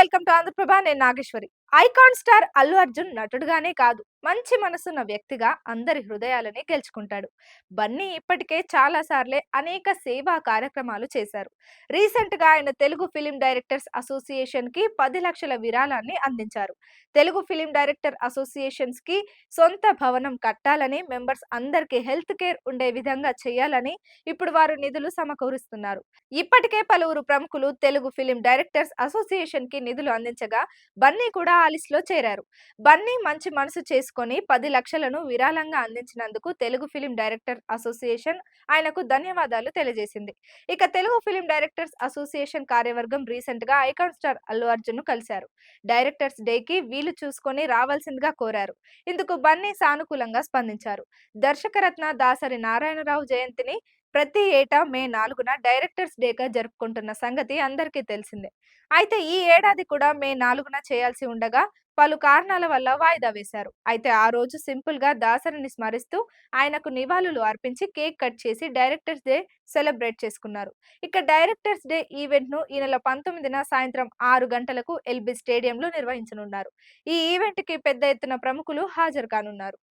Welcome to Andhraprabha. నేను Nageswari. Icon star Allu Arjun నటుడుగానే కాదు, మంచి మనసున్న వ్యక్తిగా అందరి హృదయాలని గెలుచుకుంటాడు. బన్నీ ఇప్పటికే చాలా సార్లే అనేక సేవా కార్యక్రమాలు చేశారు. రీసెంట్ గా ఆయన తెలుగు ఫిలిం డైరెక్టర్స్ అసోసియేషన్ కి 10 లక్షల విరాళాన్ని అందించారు. తెలుగు ఫిలిం డైరెక్టర్ అసోసియేషన్స్ కి సొంత భవనం కట్టాలని, మెంబర్స్ అందరికీ హెల్త్ కేర్ ఉండే విధంగా చేయాలని ఇప్పుడు వారు నిధులు సమకూరుస్తున్నారు. ఇప్పటికే పలువురు ప్రముఖులు తెలుగు ఫిలిం డైరెక్టర్స్ అసోసియేషన్ కి నిధులు అందించగా బన్నీ కూడా ఆ లిస్ట్ లో చేరారు. బన్నీ మంచి మనసు చేసుకొని 10 లక్షలను విరాళంగా అందించినందుకు తెలుగు ఫిలిం డైరెక్టర్ అసోసియేషన్ ఆయనకు ధన్యవాదాలు తెలియజేసింది. ఇక తెలుగు ఫిలిం డైరెక్టర్స్ అసోసియేషన్ కార్యవర్గం రీసెంట్ గా ఐకాన్ స్టార్ అల్లు అర్జున్ ను కలిశారు. డైరెక్టర్స్ డే కి వీలు చూసుకొని రావాల్సిందిగా కోరారు. ఇందుకు బన్నీ సానుకూలంగా స్పందించారు. దర్శకరత్న దాసరి నారాయణరావు జయంతిని ప్రతి ఏటా మే 4న డైరెక్టర్స్ డేగా జరుపుకుంటున్న సంగతి అందరికీ తెలిసిందే. అయితే ఈ ఏడాది కూడా మే 4న చేయాల్సి ఉండగా పలు కారణాల వల్ల వాయిదా వేశారు. అయితే ఆ రోజు సింపుల్ గా దాసరిని స్మరిస్తూ ఆయనకు నివాళులు అర్పించి కేక్ కట్ చేసి డైరెక్టర్స్ డే సెలబ్రేట్ చేసుకున్నారు. ఇక డైరెక్టర్స్ డే ఈవెంట్ ను ఈ నెల 19న సాయంత్రం 6 గంటలకు ఎల్బీ స్టేడియంలో నిర్వహించనున్నారు. ఈ ఈవెంట్ కి పెద్ద ఎత్తున ప్రముఖులు హాజరు కానున్నారు.